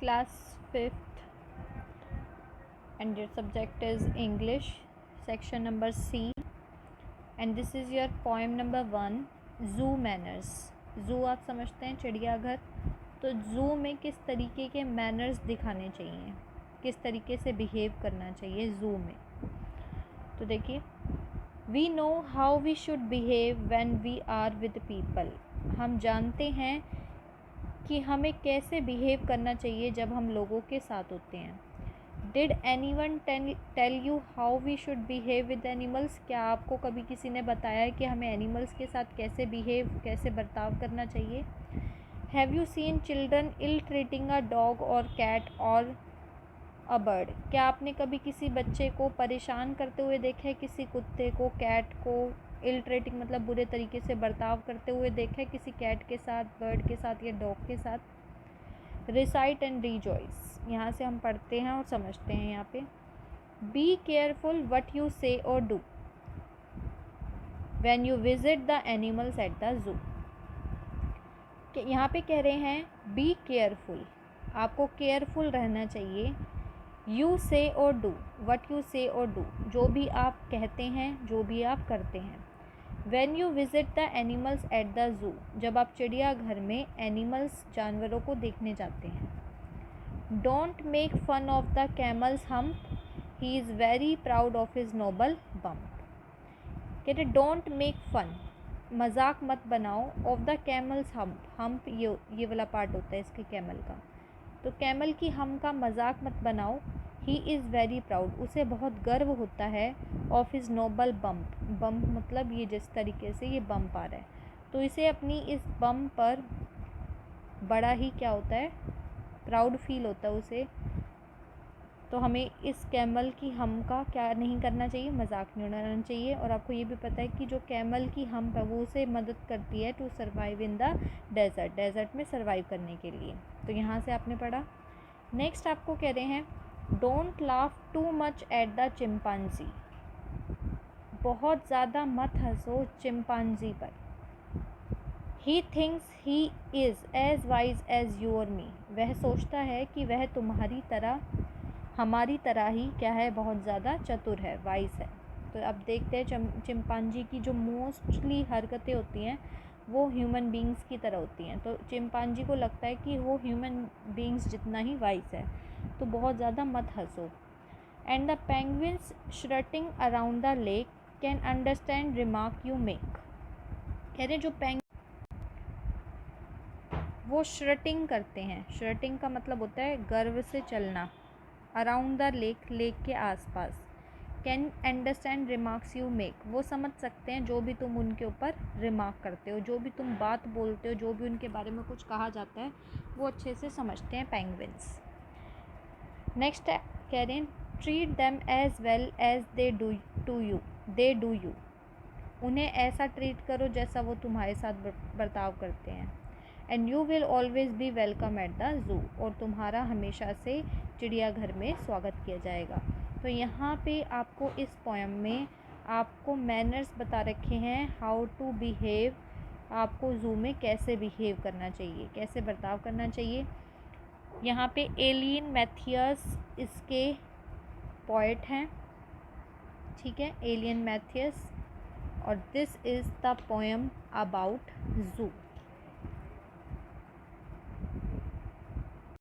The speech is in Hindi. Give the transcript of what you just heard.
class 5th and your subject is English, section number C, and this is your poem number 1, zoo manners. zoo आप समझते हैं चिड़ियाघर, तो zoo में किस तरीके के मैनर्स दिखाने चाहिए, किस तरीके से बिहेव करना चाहिए zoo में। तो देखिए, we know how we should behave when we are with people. हम जानते हैं कि हमें कैसे बिहेव करना चाहिए जब हम लोगों के साथ होते हैं। Did anyone tell you how we should behave with animals. क्या आपको कभी किसी ने बताया है कि हमें एनिमल्स के साथ कैसे बिहेव, कैसे बर्ताव करना चाहिए। Have you seen children ill treating a dog और कैट और अ बर्ड। क्या आपने कभी किसी बच्चे को परेशान करते हुए देखा है, किसी कुत्ते को, कैट को, इल ट्रीटिंग मतलब बुरे तरीके से बर्ताव करते हुए देखा है किसी कैट के साथ, बर्ड के साथ या डॉग के साथ। रिसाइट एंड रिजॉइस, यहाँ से हम पढ़ते हैं और समझते हैं। यहाँ पे बी केयरफुल वट यू से और do when you visit the animals at the zoo. यहाँ पे कह रहे हैं बी केयरफुल, आपको केयरफुल रहना चाहिए। यू से और डू, वट यू से और डू, जो भी आप कहते हैं, जो भी आप करते हैं। When you visit the animals at the zoo, जब आप चिड़ियाघर में एनिमल्स, जानवरों को देखने जाते हैं। Don't make fun of the camel's hump, he is very proud of his noble bump. कहते डोंट मेक फन, मजाक मत बनाओ, of the camel's hump, hump ये वाला पार्ट होता है इसके कैमल का, तो कैमल की हम का मजाक मत बनाओ। ही इज़ वेरी प्राउड, उसे बहुत गर्व होता है। Of his noble bump, bump मतलब ये जिस तरीके से ये बम्प आ रहा है, तो इसे अपनी इस बम्प पर बड़ा ही क्या होता है, प्राउड फील होता है उसे। तो हमें इस कैमल की हम का क्या नहीं करना चाहिए, मजाक नहीं उड़ाना चाहिए। और आपको ये भी पता है कि जो कैमल की हम्प है वो उसे मदद करती है to survive in the desert, desert में सर्वाइव करने के लिए। तो यहाँ से आपने पढ़ा। नेक्स्ट आपको कह रहे हैं don't laugh too much at the chimpanzee, बहुत ज़्यादा मत हंसो चिंपांजी पर। He thinks he is as wise as you और मी, वह सोचता है कि वह तुम्हारी तरह, हमारी तरह ही क्या है, बहुत ज़्यादा चतुर है, वाइज है। तो अब देखते हैं चिंपांजी की जो मोस्टली हरकतें होती हैं वो ह्यूमन बींग्स की तरह होती हैं। तो चिंपांजी को लगता है कि वो ह्यूमन बींग्स जितना ही वाइज है, तो बहुत ज़्यादा मत हंसो। And the penguins strutting around the lake can understand remark you make. कह रहे जो वो श्रटिंग करते हैं, श्रटिंग का मतलब होता है गर्व से चलना। अराउंड द लेक, लेक के आसपास। Can understand remarks you make, वो समझ सकते हैं जो भी तुम उनके ऊपर रिमार्क करते हो, जो भी तुम बात बोलते हो, जो भी उनके बारे में कुछ कहा जाता है वो अच्छे से समझते हैं पेंगुइन्स। नेक्स्ट कह रहे हैं treat them as well as they do you, उन्हें ऐसा ट्रीट करो जैसा वो तुम्हारे साथ बर्ताव करते हैं। And you will always be welcome at the zoo, और तुम्हारा हमेशा से चिड़ियाघर में स्वागत किया जाएगा। तो यहाँ पे आपको इस पोएम में आपको मैनर्स बता रखे हैं, हाउ टू बिहेव, आपको जू में कैसे बिहेव करना चाहिए, कैसे बर्ताव करना चाहिए। यहाँ पे एलियन मैथियस इसके पोएट हैं, ठीक है, एलियन मैथियस, और this is the poem about जू।